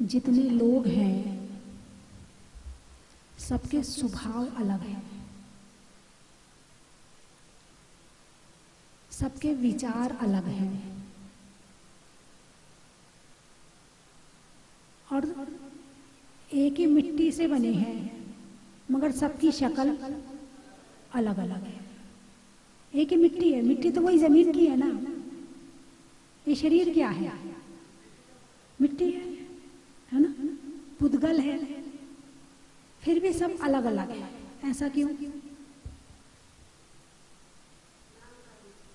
जितने लोग हैं सबके स्वभाव अलग हैं, सबके विचार अलग हैं और एक ही मिट्टी से बने हैं मगर सबकी शक्ल अलग अलग है। एक ही मिट्टी है, मिट्टी तो वही जमीन की है ना। ये शरीर क्या है? मिट्टी है ना, पुद्गल है, फिर भी सब अलग अलग है। ऐसा क्यों?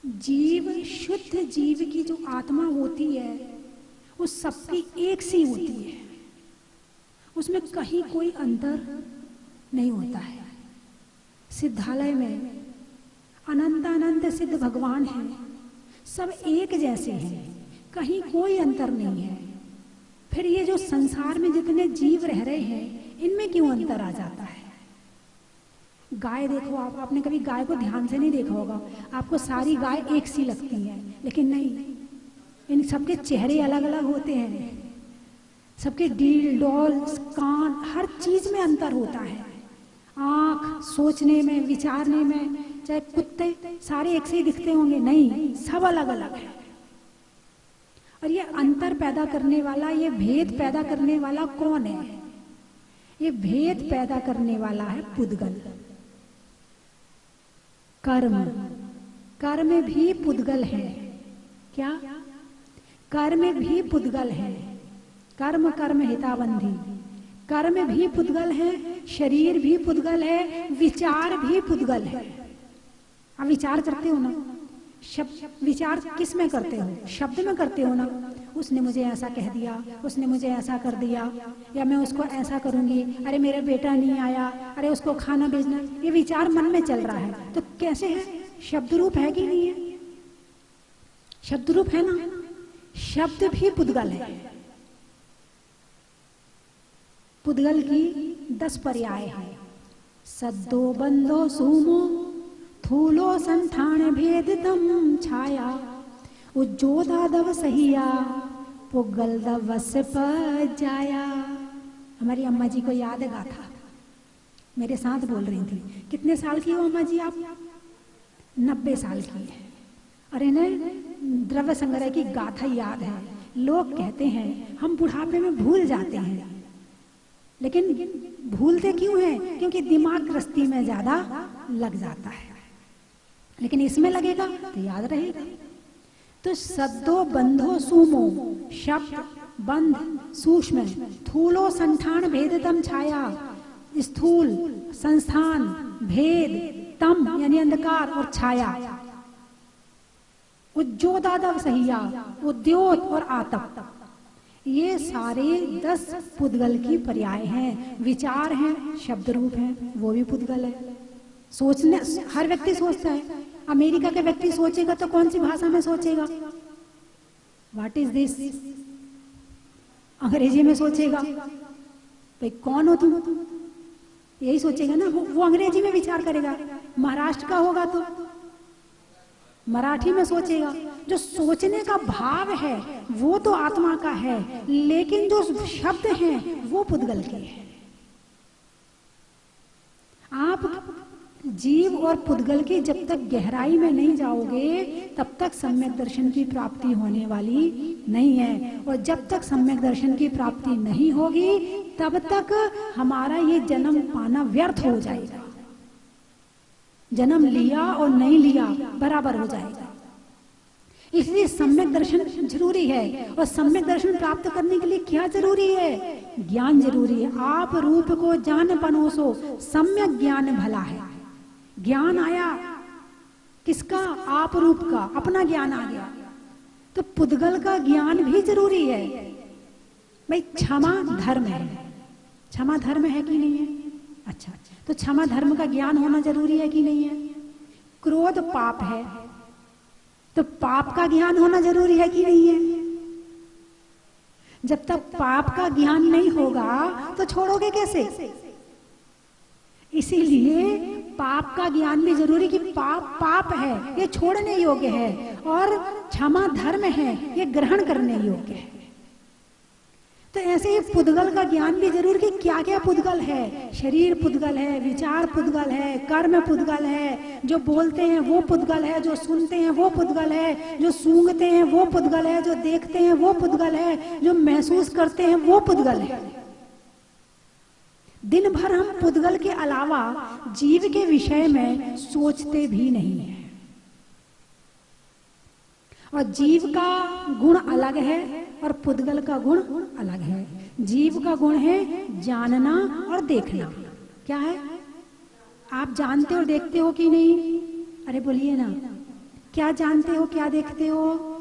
जीव, शुद्ध जीव की जो आत्मा होती है वो सबकी एक सी होती है, उसमें कहीं कोई अंतर नहीं होता है। सिद्धालय में अनंत सिद्ध भगवान हैं, सब एक जैसे हैं, कहीं कोई अंतर नहीं है। फिर ये जो संसार में जितने जीव रह रहे हैं इनमें क्यों अंतर आ जाता है? गाय देखो आप, आपने कभी गाय को ध्यान से नहीं देखा होगा, आपको सारी गाय एक सी लगती है, लेकिन नहीं, इन सबके चेहरे अलग अलग होते हैं, सबके डील डॉल कान हर चीज में अंतर होता है। आंख, सोचने में, विचारने में, चाहे कुत्ते सारे एक से ही दिखते होंगे, नहीं, सब अलग अलग है। और ये अंतर पैदा करने वाला, ये भेद पैदा करने वाला कौन है? ये भेद पैदा करने वाला है पुद्गल। कर्म, कर्म भी पुद्गल है। क्या? कर्म भी पुद्गल है। कर्म कर्म हिताबंधी, कर्म भी पुद्गल है, शरीर भी पुद्गल है, विचार भी पुद्गल है। आप विचार करते हो ना, शब्द विचार किस में करते हो? शब्द में करते हो ना। उसने मुझे ऐसा कह दिया, उसने मुझे ऐसा कर दिया, या मैं उसको ऐसा करूंगी, अरे मेरा बेटा नहीं आया, अरे उसको खाना भेजना, ये विचार मन में चल रहा है। तो कैसे है? शब्द रूप है कि नहीं है? शब्द रूप है ना। शब्द भी पुद्गल है। पुद्गल की 10 पर्याय है। सद्दो बंधो सूमो थूलो संठान भेदितम छाया, उज्जोदा दव सहिया पुगल दवस पर जाया। हमारी अम्मा जी को याद है गाथा, मेरे साथ बोल रही थी। कितने साल की हो अम्मा जी आप? 90 साल की है। और इन्हें द्रव्य संग्रह की गाथा याद है। लोग कहते हैं हम बुढ़ापे में भूल जाते हैं, लेकिन भूलते क्यों हैं? क्योंकि दिमाग गृहस्थी में ज्यादा लग जाता है, लेकिन इसमें लगेगा तो याद रहेगा। तो सद्दो बंधो सूमो, शब्द, बंध, सूक्ष्म, थूलो संठान भेदतम छाया, स्थूल, संस्थान, भेद, तम यानी अंधकार और छाया, उज्जोदादव सहिया, उद्योत और आतप। ये सारे 10 पुद्गल की पर्याय हैं। विचार हैं, शब्द रूप हैं, वो भी पुद्गल है। सोचने, हर व्यक्ति सोचता है। अमेरिका के व्यक्ति सोचेगा तो कौन सी भाषा में सोचेगा? What is this? अंग्रेजी में सोचेगा। भाई कौन हो तुम? यही सोचेगा ना, वो अंग्रेजी में विचार करेगा। महाराष्ट्र का होगा तो मराठी में सोचेगा। जो सोचने का भाव है वो तो आत्मा का है, लेकिन जो शब्द हैं वो पुद्गल के हैं। आप जीव और पुद्गल की जब तक गहराई में नहीं जाओगे तब तक सम्यक दर्शन की प्राप्ति होने वाली नहीं है। और जब तक सम्यक दर्शन की प्राप्ति नहीं होगी तब तक हमारा ये जन्म पाना व्यर्थ हो जाएगा। जन्म लिया और नहीं लिया बराबर हो जाएगा। इसलिए सम्यक दर्शन जरूरी है। और सम्यक दर्शन प्राप्त करने के लिए क्या जरूरी है? ज्ञान जरूरी है। आप रूप को जान पनोसो, सम्यक ज्ञान भला है। ज्ञान आया किसका? आप रूप का, अपना ज्ञान आ गया। तो पुद्गल का ज्ञान भी जरूरी है। भाई क्षमा धर्म है, क्षमा धर्म है कि नहीं है? अच्छा, तो क्षमा धर्म का ज्ञान होना जरूरी है कि नहीं है? क्रोध पाप है, तो पाप का ज्ञान होना जरूरी है कि नहीं है? जब तक पाप का ज्ञान नहीं होगा तो छोड़ोगे कैसे? इसीलिए पाप का ज्ञान भी जरूरी, कि पाप पाप है, ये छोड़ने योग्य है, और क्षमा धर्म है, ये ग्रहण करने योग्य है। तो ऐसे ही पुद्गल का ज्ञान भी जरूर, कि क्या क्या पुद्गल है। शरीर पुद्गल है, विचार पुद्गल है, कर्म पुद्गल है, जो बोलते हैं वो पुद्गल है, जो सुनते हैं वो पुद्गल है, जो सूंघते हैं वो पुद्गल है, जो देखते हैं वो पुद्गल है, जो महसूस करते हैं वो पुद्गल है। दिन भर हम पुद्गल के अलावा जीव के विषय में सोचते भी नहीं है। और जीव का गुण अलग है और पुद्गल का गुण अलग है। जीव का गुण है जानना और देखना। क्या है? आप जानते और देखते हो कि नहीं? अरे बोलिए ना, क्या जानते हो, क्या देखते हो?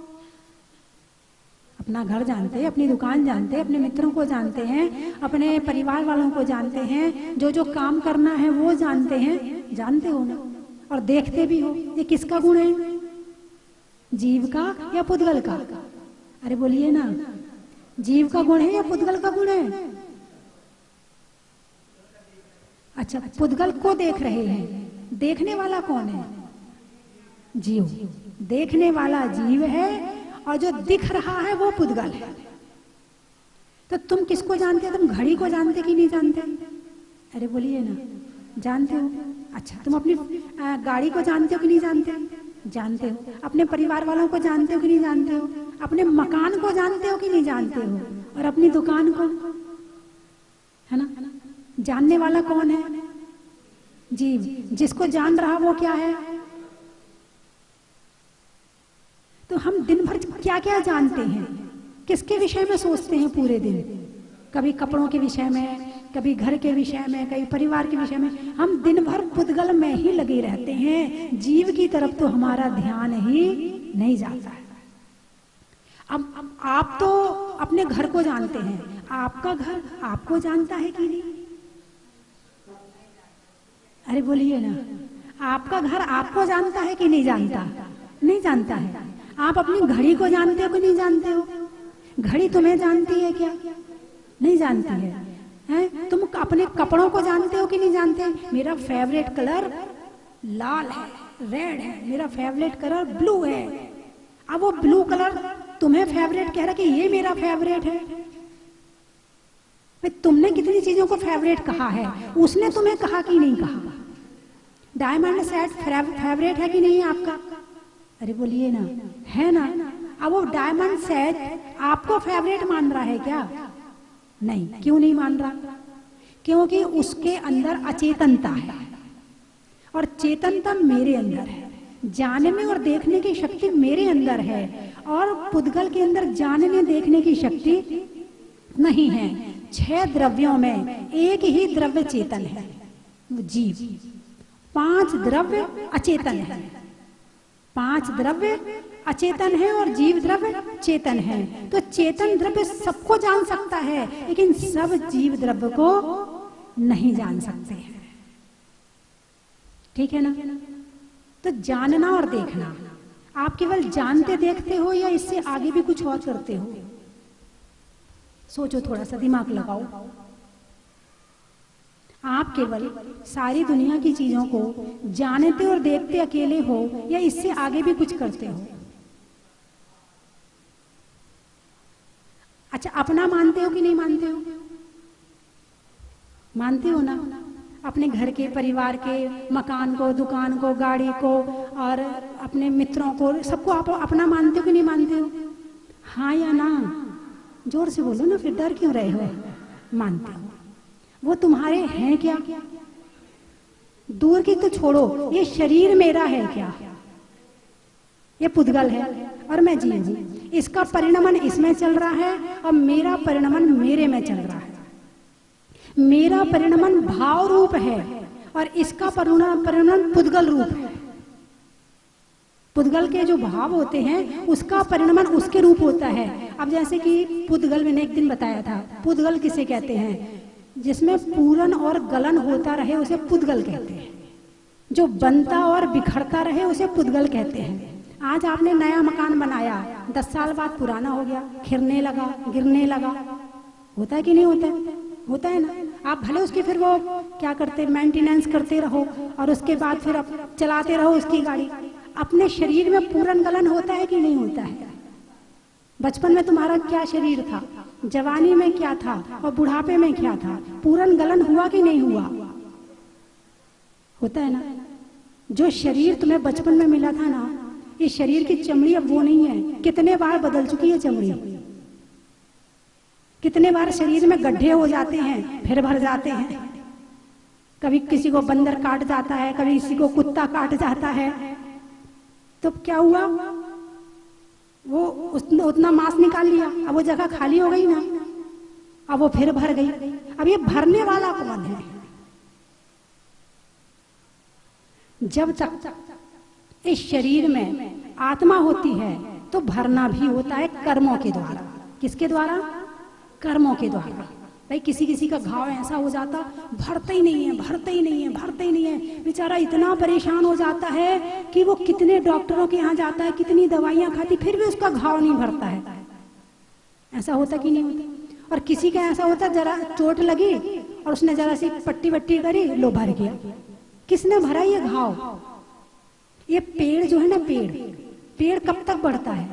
अपना घर जानते हैं, अपनी दुकान जानते हैं, अपने मित्रों को जानते हैं, अपने परिवार वालों को जानते हैं, जो जो काम करना है वो जानते हैं, जानते हो ना, और देखते भी हो। ये किसका गुण है? जीव का या पुद्गल का? अरे बोलिए ना, जीव का गुण है या पुद्गल का गुण है? अच्छा, पुद्गल को देख रहे हैं, देखने वाला कौन है? जीव। देखने वाला जीव है और जो दिख रहा है वो पुद्गल है। तो तुम किसको जानते हो? तुम घड़ी को जानते कि नहीं जानते? अरे बोलिए ना, जानते हो। अच्छा, तुम अपनी गाड़ी को जानते हो कि नहीं जानते? जानते हो। अपने परिवार वालों को जानते हो कि नहीं जानते हो? अपने मकान को जानते हो कि नहीं जानते हो? और अपनी दुकान को, है ना? जानने वाला कौन है? जीव। जिसको जान रहा वो क्या है? तो हम दिन भर क्या क्या जानते हैं, किसके विषय में सोचते हैं पूरे दिन? कभी कपड़ों के विषय में, कभी घर के विषय में, कभी परिवार के विषय में। हम दिन भर पुद्गल में ही लगे रहते हैं, जीव की तरफ तो हमारा ध्यान ही नहीं जाता है। अब आप तो अपने घर को जानते हैं, आपका घर आपको जानता है कि नहीं? अरे बोलिए ना, आपका घर आपको जानता है कि नहीं जानता? नहीं जानता है। आप अपनी घड़ी को जानते हो कि नहीं जानते हो? घड़ी तुम्हें जानती है क्या? नहीं जानती है। हैं? तुम अपने कपड़ों को जानते हो कि नहीं जानते? मेरा फेवरेट कलर लाल है, रेड है, मेरा फेवरेट कलर ब्लू है। अब वो ब्लू कलर तुम्हें फेवरेट कह रहा कि ये मेरा फेवरेट है। तुमने कितनी चीजों को फेवरेट कहा है, उसने तुम्हें कहा कि नहीं कहा? डायमंड सेट फेवरेट है कि नहीं आपका? अरे बोलिए ना, है ना? अब वो डायमंड सेट आपको फेवरेट मान रहा है क्या? नहीं। क्यों नहीं मान रहा? क्योंकि उसके अंदर अचेतनता है और चेतनता मेरे अंदर है। जानने और देखने की शक्ति मेरे अंदर है और पुद्गल के अंदर जानने देखने की शक्ति नहीं है। 6 द्रव्यों में एक ही द्रव्य चेतन है, जीव। 5 द्रव्य अचेतन है। 5 द्रव्य अचेतन है और जीव द्रव्य चेतन है। तो चेतन द्रव्य सबको जान सकता है, लेकिन सब जीव द्रव्य को नहीं जान सकते हैं। ठीक है ना? तो जानना और देखना, आप केवल जानते देखते हो या इससे आगे भी कुछ और करते हो? सोचो, थोड़ा सा दिमाग लगाओ। आप केवल सारी दुनिया की चीजों को जानते और देखते अकेले हो या इससे आगे भी कुछ करते हो? अच्छा, अपना मानते हो कि नहीं मानते हो? मानते हो ना? अपने घर के, परिवार के, मकान को, दुकान को, गाड़ी को और अपने मित्रों को, सबको आप अपना मानते हो कि नहीं मानते हो? हाँ या ना? जोर से बोलो ना, फिर डर क्यों रहे हो? मानते हो। वो तुम्हारे हैं क्या? दूर की तो छोड़ो, ये शरीर मेरा है क्या? ये पुद्गल है और मैं जीव हूं। इसका परिणमन इसमें चल रहा है और मेरा परिणमन मेरे में चल रहा है। मेरा परिणमन भाव रूप है और इसका परिणमन पुद्गल रूप है। पुद्गल के जो भाव होते हैं उसका परिणमन उसके रूप होता है। अब जैसे कि पुद्गल, मैंने एक दिन बताया था, पुद्गल किसे कहते हैं? जिसमें पूरन और गलन होता रहे उसे पुद्गल कहते हैं। जो बनता और बिखरता रहे उसे पुद्गल कहते हैं। आज आपने नया मकान बनाया, 10 साल बाद पुराना हो गया, खिरने लगा, गिरने लगा, होता है कि नहीं होता है? होता है ना? आप भले उसकी फिर वो क्या करते, मेंटेनेंस करते रहो और उसके बाद फिर चलाते रहो उसकी गाड़ी। अपने शरीर में पूरन गलन होता है कि नहीं होता है? बचपन में तुम्हारा क्या शरीर था, जवानी में क्या था और बुढ़ापे में क्या था, पूरन गलन हुआ कि नहीं हुआ? होता है ना। जो शरीर तुम्हें बचपन में मिला था ना, इस शरीर की चमड़ी अब वो नहीं है। कितने बार बदल चुकी है चमड़ी, कितने बार शरीर में गड्ढे हो जाते हैं फिर भर जाते हैं। कभी किसी को बंदर काट जाता है, कभी किसी को कुत्ता काट जाता है। तो क्या हुआ, वो उतना मांस निकाल लिया, अब वो जगह खाली हो गई ना, अब वो फिर भर गई। अब ये भरने वाला कौन है? जब तक इस शरीर में आत्मा होती है तो भरना भी होता है कर्मों के द्वारा। किसके द्वारा? कर्मों के द्वारा। भाई किसी किसी का घाव ऐसा हो जाता, भरते ही नहीं है, भरते ही नहीं है, भरते ही नहीं है, बेचारा इतना परेशान हो जाता है कि वो कितने डॉक्टरों के यहाँ जाता है, कितनी दवाइयाँ खाती, फिर भी उसका घाव नहीं भरता है। ऐसा होता कि नहीं होता? और किसी का ऐसा होता, जरा चोट लगी और उसने जरा सी पट्टी वट्टी करी, लो भर गया। किसने भरा ये घाव? ये पेड़ जो है ना, पेड़ कब तक बढ़ता है?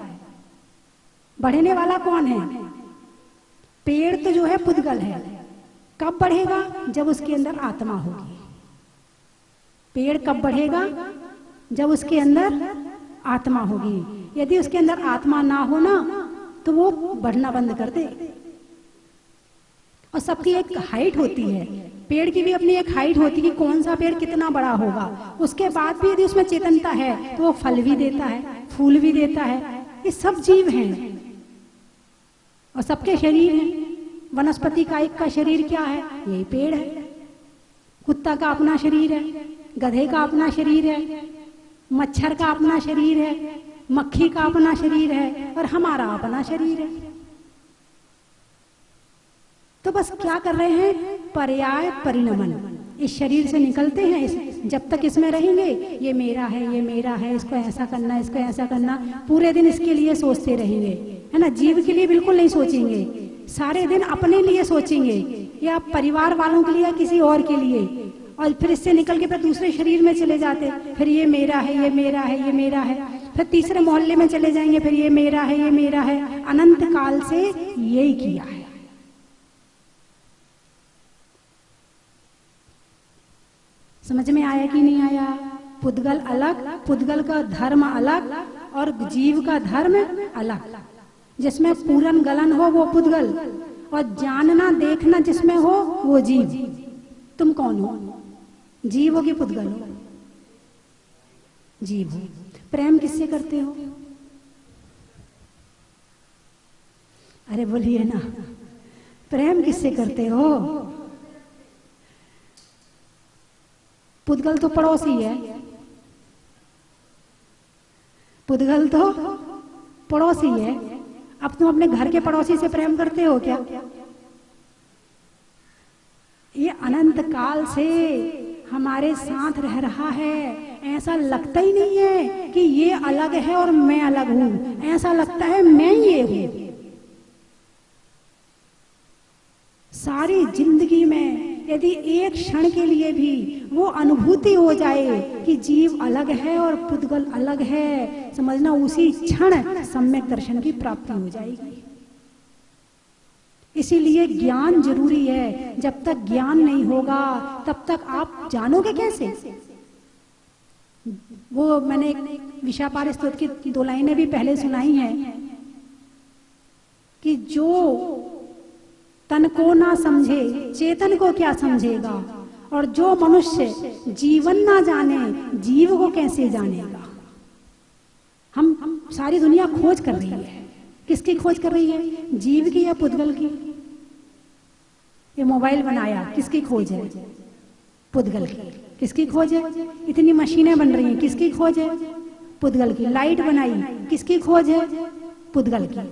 बढ़ने वाला कौन है? पेड़ तो जो है पुद्गल है। कब बढ़ेगा? जब उसके अंदर आत्मा होगी। पेड़ कब बढ़ेगा? जब उसके अंदर आत्मा होगी। यदि उसके अंदर आत्मा ना हो ना, तो वो बढ़ना बंद कर दे। और सबकी एक हाइट होती है, पेड़ की भी अपनी एक हाइट होती है कि कौन सा पेड़ कितना बड़ा होगा। उसके बाद भी यदि उसमें चेतनता है तो वो फल भी देता है, फूल भी देता है। ये सब जीव हैं और सबके शरीर हैं। वनस्पति का एक का शरीर क्या है? यही पेड़ है। कुत्ता का अपना शरीर है, गधे का अपना शरीर है, मच्छर का अपना शरीर है, मक्खी का अपना शरीर है और हमारा अपना शरीर है। तो बस क्या कर रहे हैं? पर्याय परिणमन। इस शरीर से निकलते हैं, जब तक इसमें रहेंगे ये मेरा है, ये मेरा है, इसको ऐसा करना, इसको ऐसा करना, पूरे दिन इसके लिए सोचते रहेंगे, है ना। जीव के लिए बिल्कुल नहीं सोचेंगे, सारे दिन अपने लिए सोचेंगे या परिवार वालों के लिए या किसी और के लिए। और फिर इससे निकल के फिर दूसरे शरीर में चले जाते, फिर ये मेरा है, ये मेरा है, ये मेरा है। फिर तीसरे मोहल्ले में चले जाएंगे, फिर ये मेरा है, ये मेरा है। अनंत काल से यही किया है। समझ में आया कि नहीं आया? पुद्गल अलग, पुद्गल का धर्म अलग और जीव का धर्म अलग। जिसमें पूरन गलन हो वो पुद्गल और जानना देखना जिसमें हो वो जीव। तुम कौन हो? जीव हो कि पुद्गल हो? जीव हो। प्रेम किससे करते हो? अरे बोलिए ना, प्रेम किससे करते हो? पुद्गल तो पड़ोसी है, पुद्गल तो पड़ोसी है। अब तुम अपने घर के पड़ोसी से प्रेम करते हो क्या? ये अनंत काल से हमारे साथ रह रहा है। ऐसा लगता ही नहीं है कि ये अलग है और मैं अलग हूं, ऐसा लगता है मैं ये हूं। सारी जिंदगी में यदि एक क्षण के लिए भी वो अनुभूति हो जाए कि जीव अलग है और पुद्गल अलग है, समझना उसी क्षण सम्यक दर्शन की प्राप्ति हो जाएगी। इसीलिए ज्ञान जरूरी है। जब तक ज्ञान नहीं होगा तब तक आप जानोगे कैसे? वो मैंने विशापार स्तोत्र की 2 लाइनें भी पहले सुनाई हैं कि जो तन को ना समझे चेतन को क्या समझेगा, और जो मनुष्य जीवन ना जाने जीव को कैसे जानेगा। हम सारी दुनिया खोज कर रही है। किसकी खोज कर रही है? जीव की या पुद्गल की? ये मोबाइल बनाया, किसकी खोज है? पुद्गल की। किसकी खोज है? इतनी मशीनें बन रही हैं, किसकी खोज है? पुद्गल की। लाइट बनाई, किसकी खोज है? पुद्गल की।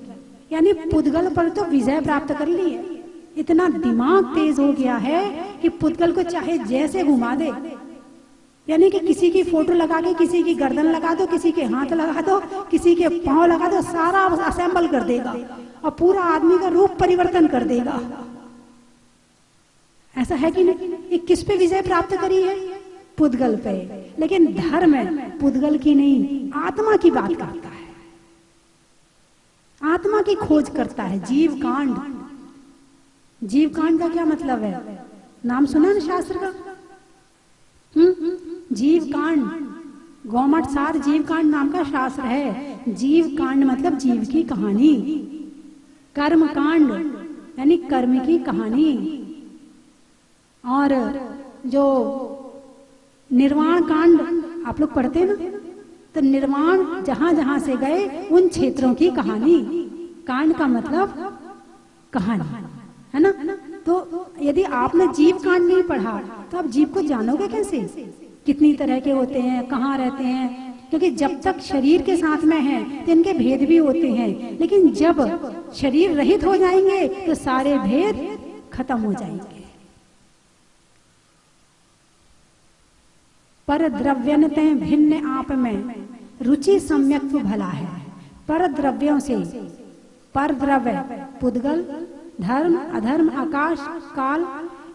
यानी पुद्गल पर तो विजय प्राप्त कर ली है। इतना दिमाग तेज हो गया है कि पुद्गल को चाहे जैसे घुमा दे, यानी कि किसी की फोटो लगा के किसी की गर्दन लगा दो, किसी के हाथ लगा दो, किसी के पांव लगा दो, सारा असेंबल कर देगा और पूरा आदमी का रूप परिवर्तन कर देगा। ऐसा है कि नहीं? ये किस पे विजय प्राप्त करी है? पुद्गल पे। लेकिन धर्म पुद्गल की नहीं, आत्मा की बात करता है, आत्मा की खोज करता है। जीव कांड, जीव कांड का क्या मतलब है? नाम सुना ना शास्त्र का? जीव कांड, गौमठ सार जीव कांड नाम का शास्त्र है। जीव कांड मतलब जीव की कहानी, कर्म कांड यानी कर्म की कहानी, और जो निर्वाण कांड आप लोग पढ़ते हैं ना, तो निर्वाण जहां जहां से गए उन क्षेत्रों की कहानी। कांड का मतलब कहानी है ना। तो यदि आपने जीव कांड नहीं पढ़ा तो आप जीव को जानोगे कैसे? कितनी तरह के होते हैं, कहाँ रहते हैं? क्योंकि जब तक शरीर के साथ में हैं तो इनके भेद भी होते हैं, लेकिन जब शरीर रहित हो जाएंगे तो सारे भेद खत्म हो जाएंगे। पर द्रव्यनते भिन्न आप में रुचि सम्यक्त्व भला है। पर द्रव्यों से, पर द्रव्य पुद्गल, धर्म, अधर्म, आकाश, काल,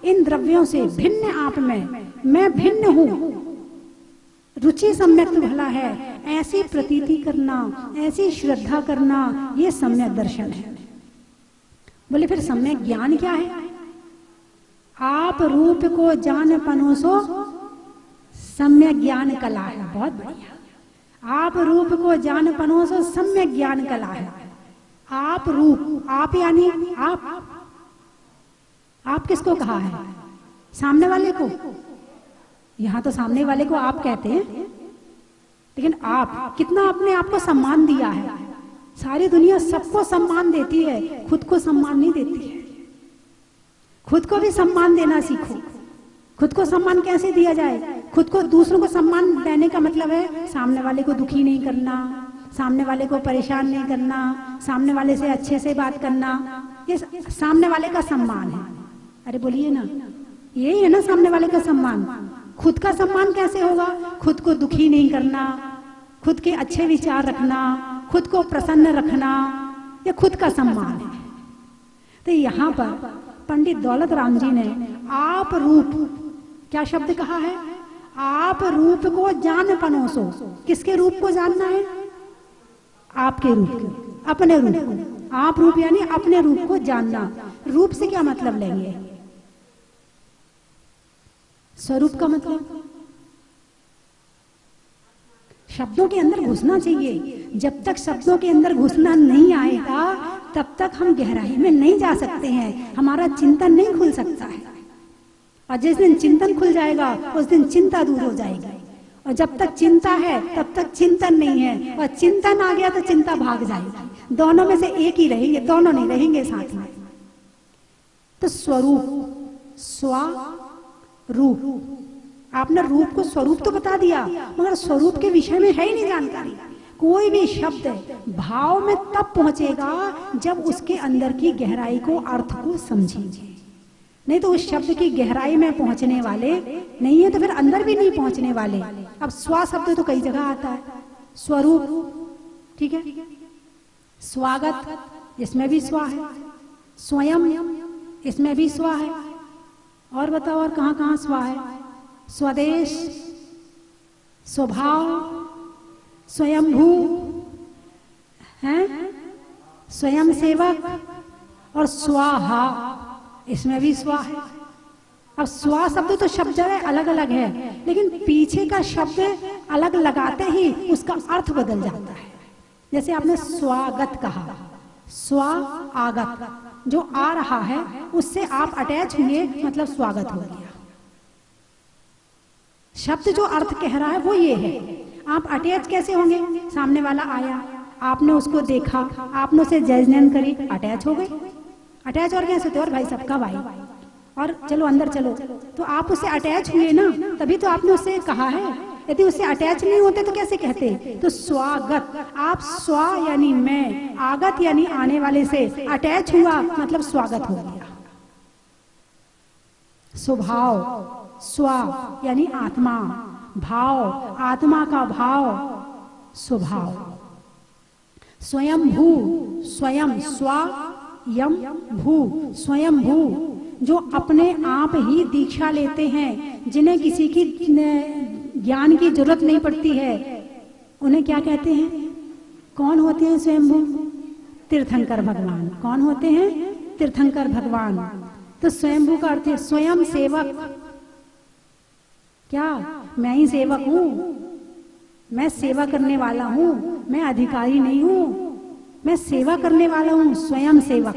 इन द्रव्यों से भिन्न आप में मैं भिन्न हूं, रुचि सम्यक्त्व भला है। ऐसी प्रतीति करना, ऐसी श्रद्धा करना, ये सम्यक दर्शन है। बोले फिर सम्यक ज्ञान क्या है? आप रूप को जान पनोसो सम्यक ज्ञान कला है। बहुत बढ़िया। आप रूप को जान पनोसो सम्यक ज्ञान कला है। आप रूप, आप यानी आप किसको कहा है? सामने वाले को। यहां तो सामने वाले को आप कहते हैं, लेकिन आप कितना अपने आप को सम्मान दिया है। सारी दुनिया सबको सम्मान देती है, खुद को सम्मान नहीं देती है। खुद को भी सम्मान देना सीखो। खुद को सम्मान कैसे दिया जाए? खुद को, दूसरों को सम्मान देने का मतलब है सामने वाले को दुखी नहीं करना, सामने वाले को परेशान नहीं करना, सामने वाले से अच्छे से बात करना। ये सामने वाले का सम्मान है। अरे बोलिए ना, यही है ना सामने वाले का सम्मान। खुद का सम्मान कैसे होगा? खुद को दुखी नहीं करना, खुद के अच्छे विचार रखना, खुद को प्रसन्न रखना, ये खुद का सम्मान है। तो यहाँ पर पंडित दौलत राम जी ने आप रूप, क्या शब्द कहा है? आप रूप को जान पनोसो। किसके रूप को जानना है? आपके रूप को, अपने रूप को। आप रूप यानी अपने रूप को जानना। रूप से क्या मतलब लेंगे? स्वरूप का मतलब शब्दों के अंदर घुसना चाहिए। जब तक शब्दों के अंदर घुसना नहीं आएगा तब तक हम गहराई में नहीं जा सकते हैं, हमारा चिंतन नहीं खुल सकता है। और जिस दिन चिंतन खुल जाएगा उस दिन चिंता दूर हो जाएगी। और जब तक चिंता है तब तक चिंतन नहीं है, और चिंतन आ गया तो चिंता भाग जाएगी। दोनों में से एक ही रहेंगे, दोनों नहीं रहेंगे साथ में। तो स्वरूप, स्वरूप, आपने रूप को स्वरूप तो बता दिया, मगर स्वरूप के विषय में है ही नहीं जानकारी। कोई भी शब्द भाव में तब पहुंचेगा जब उसके अंदर की गहराई को, अर्थ को समझेंगे। नहीं तो उस शब्द की गहराई में पहुंचने वाले नहीं है, तो फिर अंदर भी नहीं पहुंचने वाले। अब स्व शब्द तो कई जगह आता है, स्वरूप, ठीक है, स्वागत, इसमें भी स्व है, स्वयं, इसमें भी स्व है। और बताओ और कहाँ कहाँ स्व है? स्वदेश, स्वभाव, स्वयंभू है, स्वयं सेवक, और स्वाहा, इसमें भी स्व है। अब स्व शब्द तो शब्द है अलग अलग है, लेकिन पीछे का शब्द अलग लगाते ही उसका अर्थ बदल जाता है। जैसे आपने स्वागत कहा, स्व आगत, जो आ रहा है उससे आप अटैच हुए, मतलब स्वागत हो गया। शब्द जो अर्थ कह रहा है वो ये है। आप अटैच कैसे होंगे? सामने वाला आया, आपने उसको देखा, आपने उसे जजमेंट करी, अटैच हो गए। अटैच और कैसे होते? और भाई सबका भाई, और चलो अंदर चलो, तो आप उससे अटैच हुए ना, तभी तो आपने उससे कहा है। यदि उससे अटैच नहीं होते तो कैसे कहते? तो स्वागत, आप स्व यानी मैं, आगत यानी आने वाले से अटैच हुआ, मतलब स्वागत हो गया। स्वभाव, स्व यानी आत्मा, भाव, आत्मा का भाव, स्वभाव। स्वयंभू, स्वयं, स्व यम भू, स्वयंभू जो अपने आप ही दीक्षा लेते हैं, जिन्हें किसी की ज्ञान की जरूरत नहीं पड़ती है, उन्हें क्या कहते हैं? कौन होते हैं स्वयंभू? तीर्थंकर भगवान। कौन होते हैं? तीर्थंकर भगवान। तो स्वयंभू का अर्थ है स्वयं सेवक। क्या मैं ही सेवक हूं? मैं सेवा करने वाला हूं, मैं अधिकारी नहीं हूं, मैं सेवा करने वाला हूं, स्वयं सेवक,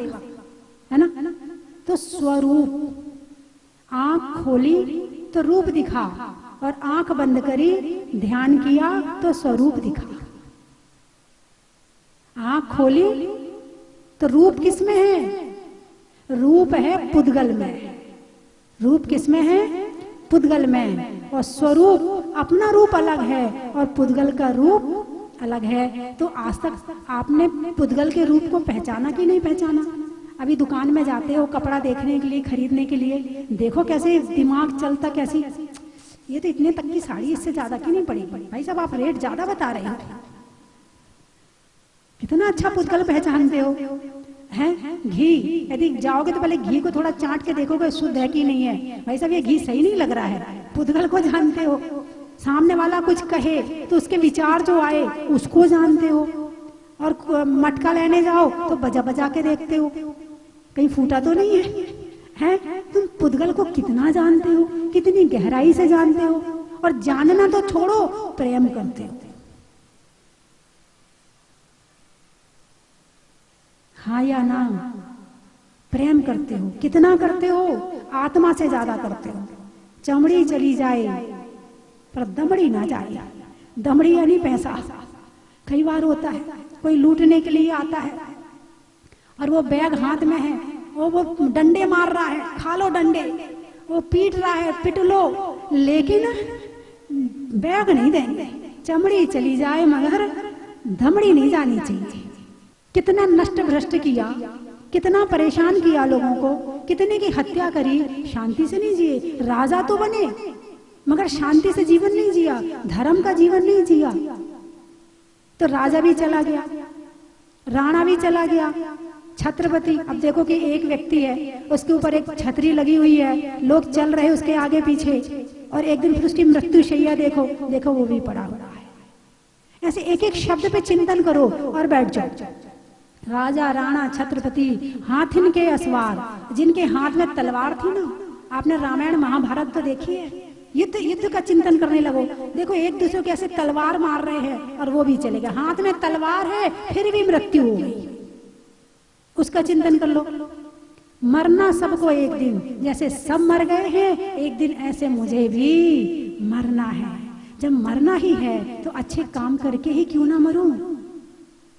है ना? तो स्वरूप, आंख खोली तो रूप दिखा, और आंख बंद करी ध्यान किया तो स्वरूप दिखा। आंख खोली तो रूप किसमें है? रूप है पुद्गल में। रूप किसमें है? पुद्गल में। और स्वरूप, अपना रूप अलग है और पुद्गल का रूप अलग है। तो आज तक आपने पुद्गल के रूप को पहचाना कि नहीं पहचाना? अभी दुकान में जाते हो कपड़ा देखने के लिए, खरीदने के लिए, देखो कैसे दिमाग चलता, कैसी ये तो इतने तक की साड़ी, इससे ज्यादा की नहीं पड़ी? भाई साहब आप रेट ज्यादा बता रहे हो। कितना अच्छा पुद्गल पहचानते हो, हैं? घी, यदि जाओगे तो पहले घी को थोड़ा चाट के देखोगे शुद्ध है कि नहीं है। भाई साहब ये घी सही नहीं लग रहा है, पुद्गल को जानते हो। सामने वाला कुछ कहे तो उसके विचार जो आए उसको जानते हो। और मटका लेने जाओ तो बजा बजा के देखते हो कहीं फूटा तो नहीं है। तुम पुद्गल को कितना जानते हो, कितनी गहराई से जानते हो। और जानना तो छोड़ो, प्रेम करते हो। हाँ या ना? प्रेम करते हो। कितना करते हो? आत्मा से ज्यादा करते हो। चमड़ी चली जाए पर दमड़ी ना जाए। दमड़ी यानी पैसा। कई बार होता है कोई लूटने के लिए आता है और वो बैग हाथ में है, वो डंडे मार रहा है, खा लो डंडे, वो पीट रहा है, पिट लो, लेकिन बैग नहीं देंगे। चमड़ी चली जाए मगर दमड़ी नहीं जानी चाहिए। कितना नष्ट भ्रष्ट किया, कितना परेशान किया लोगों को, कितने की हत्या करी, शांति से नहीं जिए। राजा तो बने मगर शांति से जीवन नहीं जिया, धर्म का जीवन नहीं जिया। तो राजा भी चला गया, राणा भी चला गया, छत्रपति। अब देखो कि एक व्यक्ति है, उसके ऊपर एक छतरी लगी हुई है, लोग चल रहे उसके आगे पीछे, और एक दिन फिर उसकी मृत्यु शैया देखो, देखो वो भी पड़ा हुआ है। ऐसे एक एक शब्द पे चिंतन करो और बैठ जाओ। राजा, राणा, छत्रपति, हाथिन के असवार, जिनके हाथ में तलवार थी ना। आपने रामायण महाभारत तो देखी है। युद्ध का चिंतन करने लगो, देखो एक दूसरे को ऐसे तलवार मार रहे हैं और वो भी चले गए। हाथ में तलवार है फिर भी मृत्यु हो गई, उसका चिंतन कर लो। मरना सबको एक दिन, जैसे सब मर गए हैं एक दिन, ऐसे मुझे भी मरना है। जब मरना ही है तो अच्छे काम करके ही क्यों ना मरूं?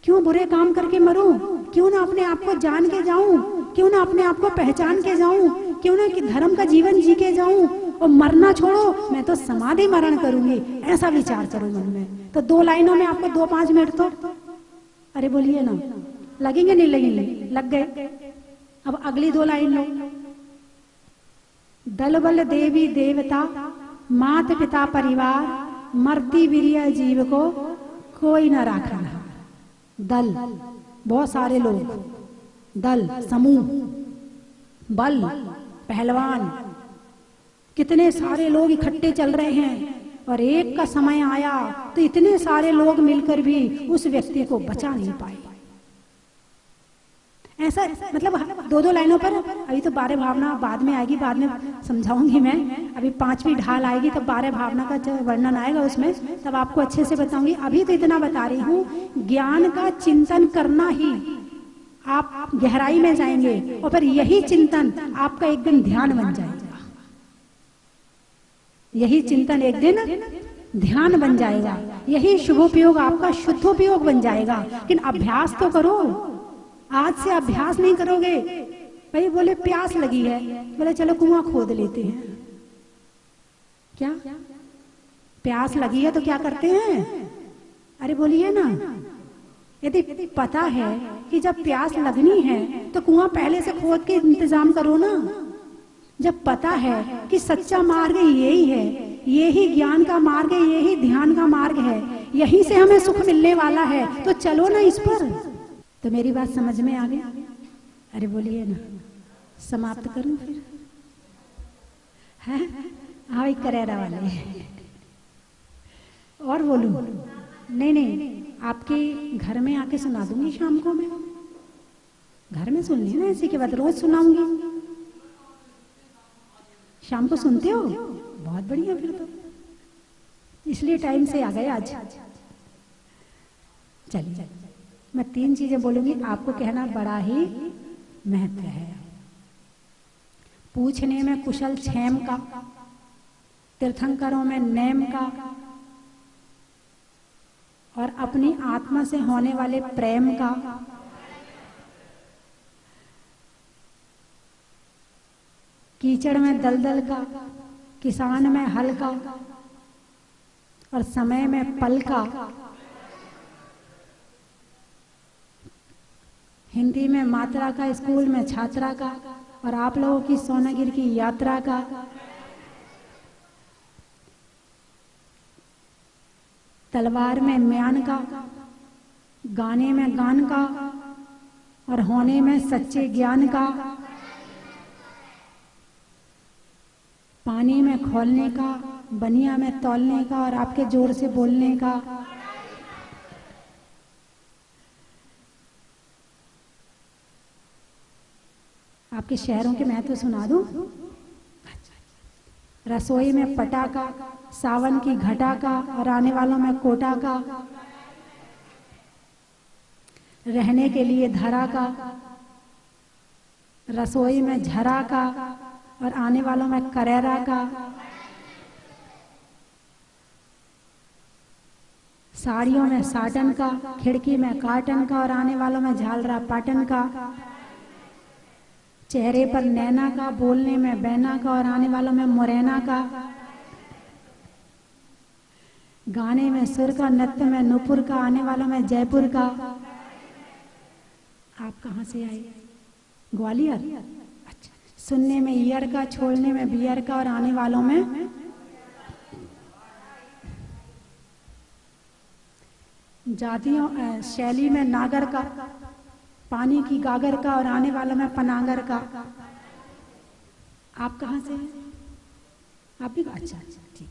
क्यों बुरे काम करके मरूं? क्यों ना अपने आप को जान के जाऊं? क्यों ना अपने आप को पहचान के जाऊं? क्यों ना कि धर्म का जीवन जी के जाऊं? और मरना छोड़ो, मैं तो समाधि मरण करूंगी, ऐसा विचार करो मन में। तो 2 लाइनों में आपको 2-5 मिनट तो, अरे बोलिए ना, लगेंगे नहीं लगेंगे? लग गए। अब अगली 2 लाइन लो। दल बल देवी देवता, माता पिता परिवार, मरती वीर्य जीव को कोई न राखा। दल, बहुत सारे लोग, दल समूह, बल पहलवान, कितने सारे लोग इकट्ठे चल रहे हैं। और एक का समय आया तो इतने सारे लोग मिलकर भी उस व्यक्ति को बचा नहीं पाए। ऐसा मतलब 2-2 लाइनों पर। अभी तो 12 भावना बाद में आएगी, बाद में समझाऊंगी मैं। अभी 5वीं ढाल आएगी तब 12 भावना का वर्णन आएगा, उसमें तब आपको अच्छे से बताऊंगी। अभी तो इतना बता रही हूँ, ज्ञान का चिंतन करना ही आप गहराई में जाएंगे और फिर यही चिंतन आपका एक दिन ध्यान बन जाएगा। यही चिंतन एक दिन ध्यान बन जाएगा, यही शुभोपयोग आपका शुद्धोपयोग बन जाएगा। लेकिन अभ्यास तो करो। आज से अभ्यास नहीं करोगे, भाई बोले प्यास लगी है, बोले चलो कुआं खोद लेते हैं। क्या प्यास लगी है तो क्या करते हैं? अरे बोलिए ना। यदि पता है कि जब प्यास लगनी है तो कुआं पहले से खोद के इंतजाम करो ना। जब पता है कि सच्चा मार्ग यही है, यही ज्ञान का मार्ग है, यही ध्यान का मार्ग है, यहीं से हमें सुख मिलने वाला है, तो चलो ना इस पर। तो मेरी बात समझ में आ गई? अरे बोलिए ना, समाप्त करूं फिर? हैं? हाँ भाई करेरा वाले। और बोलूं? नहीं नहीं, आपके घर में आके सुना दूंगी शाम को मैं। घर में सुन ली ना, इसी के बाद रोज सुनाऊंगी। शाम को सुनते हो? बहुत बढ़िया फिर तो, इसलिए टाइम से आ गए आज। चलिए मैं 3 चीजें बोलूंगी, आपको कहना बड़ा ही महत्व है। पूछने में कुशल क्षेम का, तीर्थंकरों में नेम का, और अपनी आत्मा से होने वाले प्रेम का, कीचड़ में दलदल का, किसान में हल का, और समय में पल का, हिंदी में मात्रा का, स्कूल में छात्रा का, और आप लोगों की सोनागिर की यात्रा का, तलवार में म्यान का, गाने में गान का, और होने में सच्चे ज्ञान का, पानी में खोलने का, बनिया में तौलने का, और आपके जोर से बोलने का। आपके शहरों के महत्व सुना दूं? रसोई में पटाखा, सावन की घटा का, और आने वालों में कोटा का, रहने के लिए धरा का, रसोई में झरा का, और आने वालों में करेरा का, साड़ियों में साटन का, खिड़की में काटन का, और आने वालों में झालरा पाटन का, चेहरे पर नैना का, बोलने में बैना का, और आने वालों में मुरैना का, गाने में सुर का, नृत्य में नूपुर का, आने वालों में जयपुर का। आप कहाँ से आए? ग्वालियर? अच्छा। सुनने में ईयर का, छोड़ने में बियर का, और आने वालों में जातियों शैली में नागर का, पानी की गागर का, और आने वालों में पनागर का। आप कहाँ से हैं? आप भी? अच्छा अच्छा ठीक।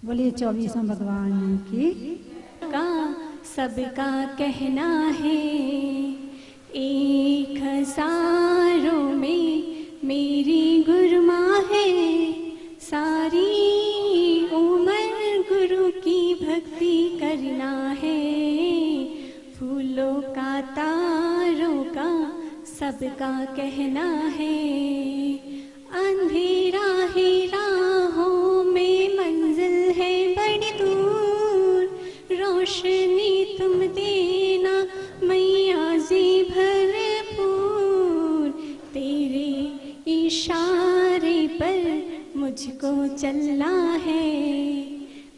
बोलिए 24वां भगवान की का सबका कहना है, एक हजारों में मेरी गुरमा है, सारी उम्र गुरु की भक्ति करना है, फूलों का तारों का सबका कहना है, अंधेरा है राहों में मंजिल है बड़ी दूर, रोशनी तुम देना मैया जी भरपूर, तेरे इशारे पर मुझको चलना है,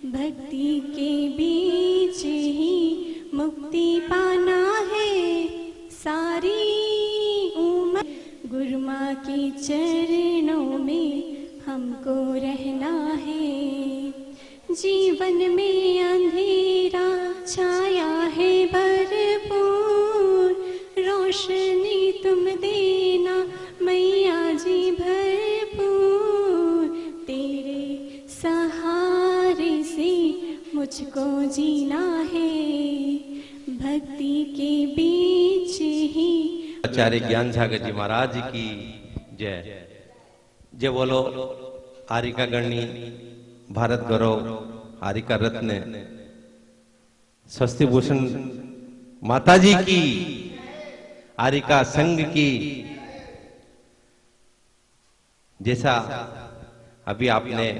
भक्ति के बीच ही मुक्ति पाना है, सारी उम्र गुरुमा के चरणों में हमको रहना है, जीवन में अंधेरा छाया है भरपूर, रोशनी तुम देना मैया जी भरपूर, तेरे सहारे से मुझको जीना है, भक्ति के बीच ही। आचार्य ज्ञान सागर जी महाराज की जय। जय बोलो आरिका गणी, भारत गौरव, आरिका रत्न, स्वस्ति भूषण माता जी की, आरिका संघ की। जैसा अभी आपने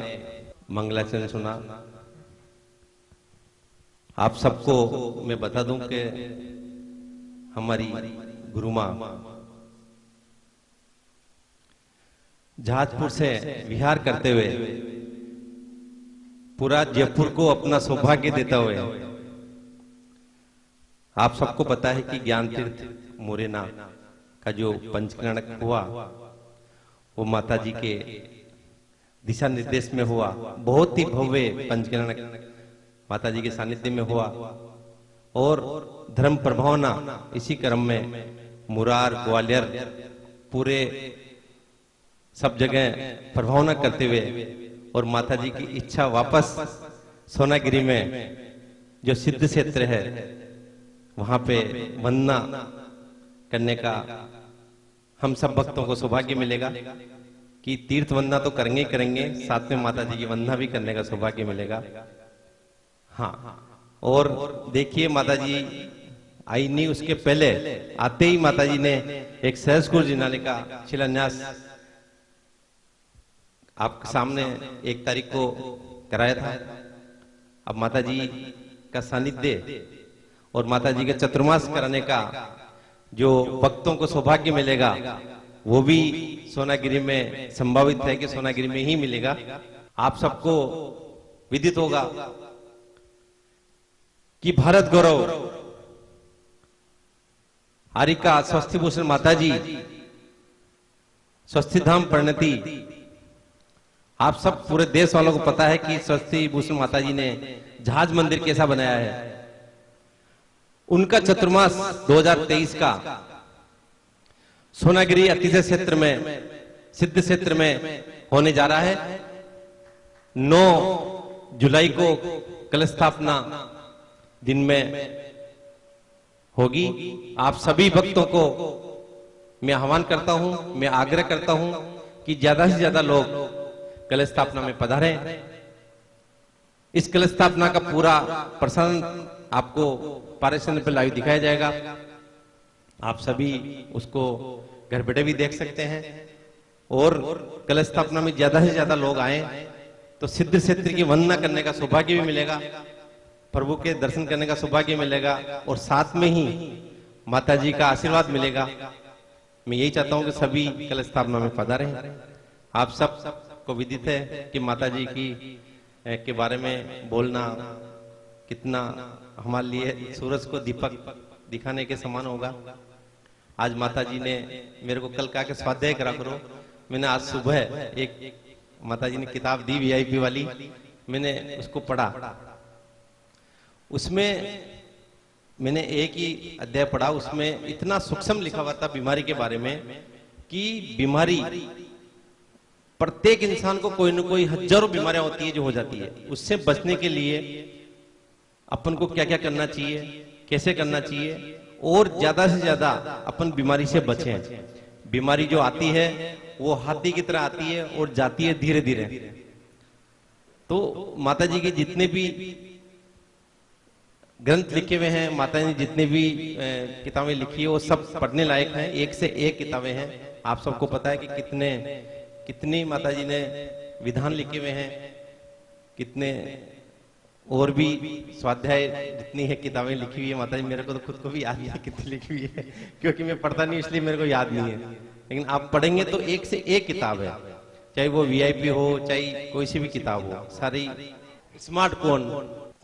मंगलाचरण सुना, आप सबको मैं बता दूं कि हमारी गुरुमा जहाजपुर से विहार करते हुए पूरा जयपुर को अपना सौभाग्य देता हुए, आप सबको पता है कि ज्ञान तीर्थ मुरैना का जो पंचकरण हुआ वो माता जी के दिशा निर्देश में हुआ, बहुत ही भव्य पंचकरण माता जी के सानिध्य में हुआ, और धर्म प्रभावना इसी क्रम में मुरार, ग्वालियर, पूरे सब जगह प्रभावना करते हुए और माता जी की इच्छा वापस सोनागिरी में जो सिद्ध क्षेत्र है वहां पे वंदना करने का हम सब भक्तों को सौभाग्य मिलेगा कि तीर्थ वंदना तो करेंगे ही करेंगे, साथ में माता जी की वंदना भी करने का सौभाग्य मिलेगा। हाँ, और देखिए माता जी आई नहीं, उसके पहले आते ही माता जी ने एक सहस्कुर जिनालय का शिलान्यास आपके सामने 1 तारीख को कराया था। अब माता जी का सानिध्य और माता जी के चतुर्मास कराने का जो भक्तों को सौभाग्य मिलेगा वो भी सोनागिरी में संभावित है कि सोनागिरी में ही मिलेगा। आप सबको विदित होगा कि भारत गौरव हारिका स्वस्थि भूषण माता जी स्वस्थि धाम परिणति, आप सब पूरे देश वालों को पता है कि स्वस्थि भूषण माता जी ने जहाज मंदिर कैसा बनाया है। उनका चतुर्मास 2023 का सोनागिरी अतिशय क्षेत्र में सिद्ध क्षेत्र में होने जा रहा है। 9 जुलाई को कलश स्थापना दिन में होगी। आप सभी भक्तों को मैं आह्वान करता हूं, मैं आग्रह करता हूं कि ज्यादा से ज्यादा लोग कलश स्थापना में पधारें। इस कलश स्थापना का पूरा प्रसारण आपको पारेषण पर लाइव दिखाया जाएगा। आप सभी उसको घर बैठे भी देख सकते हैं और कलश स्थापना में ज्यादा से ज्यादा लोग आए तो सिद्ध क्षेत्र की वंदना करने का सौभाग्य भी मिलेगा, प्रभु के दर्शन करने का सौभाग्य मिलेगा और साथ में ही माता जी का आशीर्वाद मिलेगा। मैं यही चाहता हूं कि सभी कलश स्थापना में पधारें। आप सब को विदित है कि माता जी की के बारे में बोलना कितना हमारे लिए सूरज को दीपक दिखाने के समान होगा। आज माता जी ने मेरे को कल कहा कि स्वाध्याय करा करो। मैंने आज सुबह एक माता जी ने किताब दी वीआईपी वाली, मैंने उसको पढ़ा। उसमें मैंने एक ही अध्याय पढ़ा, उसमें इतना सूक्ष्म लिखा हुआ था बीमारी के बारे में कि बीमारी प्रत्येक इंसान को कोई न कोई हजारों बीमारियां होती है जो हो जाती है। उससे बचने के लिए अपन को क्या क्या करना चाहिए, कैसे करना चाहिए और ज्यादा से ज्यादा अपन बीमारी से बचें। बीमारी जो आती है वो हाथी की तरह आती है और जाती है धीरे धीरे। तो माता जी के जितने भी ग्रंथ लिखे हुए हैं, माता जी ने जितने भी किताबें लिखी है वो सब पढ़ने लायक हैं। एक से एक किताबें हैं। आप सबको पता है कि कितनी माता जी ने विधान लिखे हुए हैं, कितने और भी स्वाध्याय जितनी है किताबें लिखी हुई है माता जी, मेरे को तो खुद को भी याद नहीं है कितनी लिखी हुई है क्योंकि मैं पढ़ता नहीं इसलिए मेरे को याद नहीं है। लेकिन आप पढ़ेंगे तो एक से एक किताब है, चाहे वो वीआईपी हो चाहे कोई सी भी किताब हो, सारी स्मार्टफोन।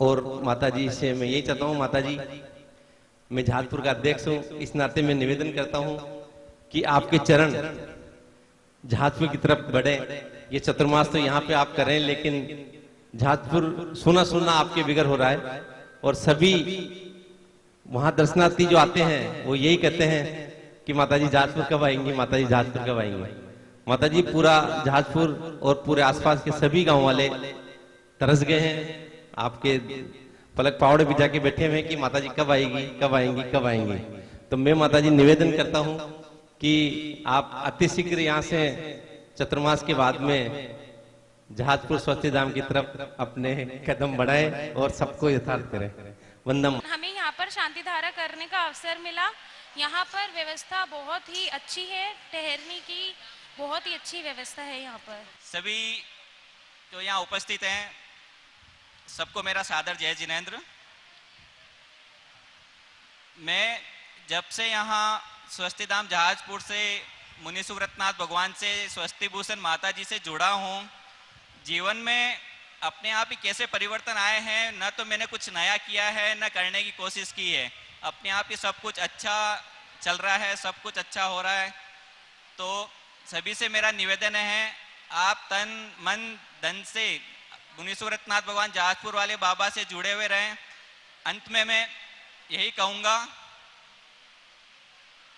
और माता जी से मैं यही चाहता हूँ, माता जी मैं जहाजपुर का अध्यक्ष हूँ, इस नाते मैं निवेदन करता हूँ कि आपके चरण जहाजपुर की तरफ बढ़े। ये चतुर्मास तो यहाँ पे आप करें, लेकिन जहाजपुर सुना सुना आपके बिगड़ हो रहा है और सभी वहां दर्शनार्थी जो आते हैं वो यही कहते हैं कि माता जी जहाजपुर कब आएंगी, माता जी जहाजपुर कब आएंगी। माता जी पूरा जहाजपुर और पूरे आसपास के सभी गांव वाले तरस गए हैं, आपके पलक पावड़े भी जाके बैठे हुए हैं कि माता जी कब आएगी कब आएंगी कब आएंगी। तो मैं माता जी निवेदन करता हूँ कि आप अतिशीघ्र यहाँ से चतुर्मास के बाद में जहाजपुर स्वस्ति धाम की तरफ अपने कदम बढ़ाएं और सबको यथार्थ करें। वंदम। हमें यहाँ पर शांति धारा करने का अवसर मिला। यहाँ पर व्यवस्था बहुत ही अच्छी है, ठहरने की बहुत ही अच्छी व्यवस्था है। यहाँ पर सभी जो यहाँ उपस्थित हैं सबको मेरा सादर जय जिनेंद्र। मैं जब से यहाँ स्वस्ति धाम जहाजपुर से मुनि सुव्रतनाथ भगवान से स्वस्ति भूषण माता जी से जुड़ा हूँ, जीवन में अपने आप ही कैसे परिवर्तन आए हैं। न तो मैंने कुछ नया किया है न करने की कोशिश की है, अपने आप ही सब कुछ अच्छा चल रहा है, सब कुछ अच्छा हो रहा है। तो सभी से मेरा निवेदन है आप तन मन धन से मुनि सुव्रतनाथ भगवान जहाजपुर वाले बाबा से जुड़े हुए रहें। अंत में मैं यही कहूँगा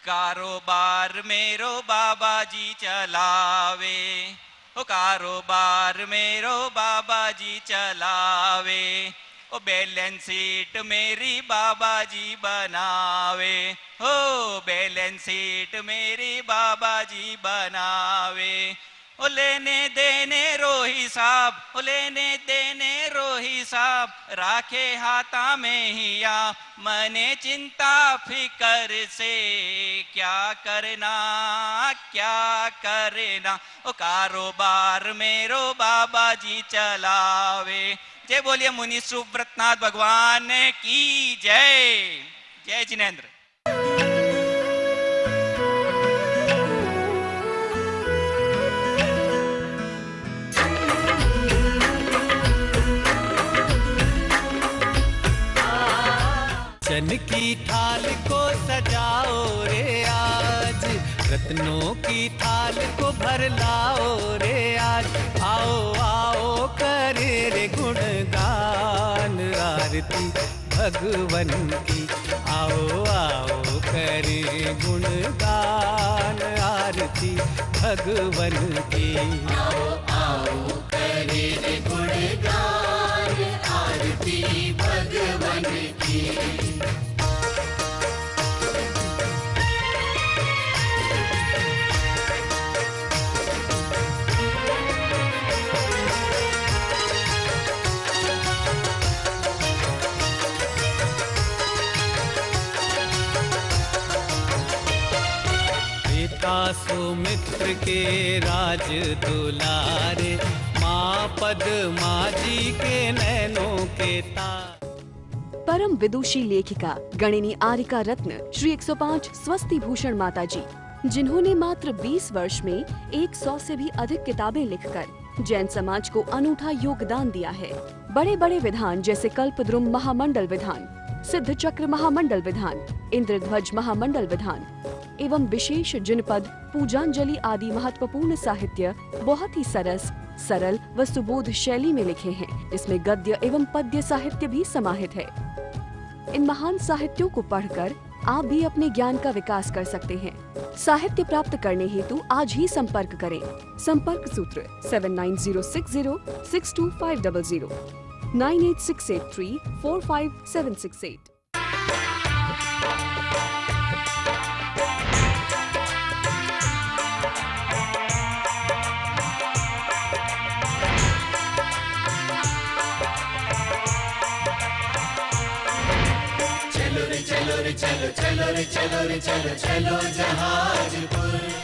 कारोबार मेरो बाबा जी चलावे, ओ कारोबार मेरो बाबा जी चलावे, ओ बैलेंस शीट मेरी बाबा जी बनावे, हो बैलेंस शीट मेरी बाबा जी बनावे, ओ लेने देने रोही साहब, ओ लेने देने रोही साहब, राखे हाथा में हिया, मने चिंता फिकर से क्या करना क्या करना, ओ कारोबार मेरो बाबा जी चलावे। जय बोलिए मुनि सुव्रतनाथ भगवान की जय। जय जिनेन्द्र। चन की थाल को सजाओ रे आज, रत्नों की थाल को भर लाओ रे आज, आओ आओ करे रे गुणगान आरती भगवन की, आओ आओ करे गुणगान आरती भगवन की, आओ आओ करे रे गुणगान आरती भगवन की। सुमित्र के राज दुलारे, माँ पद्मा जी के नैनों के तार। परम विदुषी लेखिका गणिनी आरिका रत्न श्री 105 स्वस्ति भूषण माता जी, जिन्होंने मात्र 20 वर्ष में 100 से भी अधिक किताबें लिखकर जैन समाज को अनूठा योगदान दिया है। बड़े बड़े विधान जैसे कल्पद्रुम महामंडल विधान, सिद्ध चक्र महामंडल विधान, इंद्रध्वज महामंडल विधान एवं विशेष जिनपद, पूजांजलि आदि महत्वपूर्ण साहित्य बहुत ही सरस, सरल व सुबोध शैली में लिखे हैं, जिसमें गद्य एवं पद्य साहित्य भी समाहित है। इन महान साहित्यों को पढ़कर आप भी अपने ज्ञान का विकास कर सकते हैं। साहित्य प्राप्त करने हेतु आज ही संपर्क करें। संपर्क सूत्र 7906062500 9868345768। चलो रे चलो रे चलो, चलो रे चलो रे चलो, चलो जहाजपुर।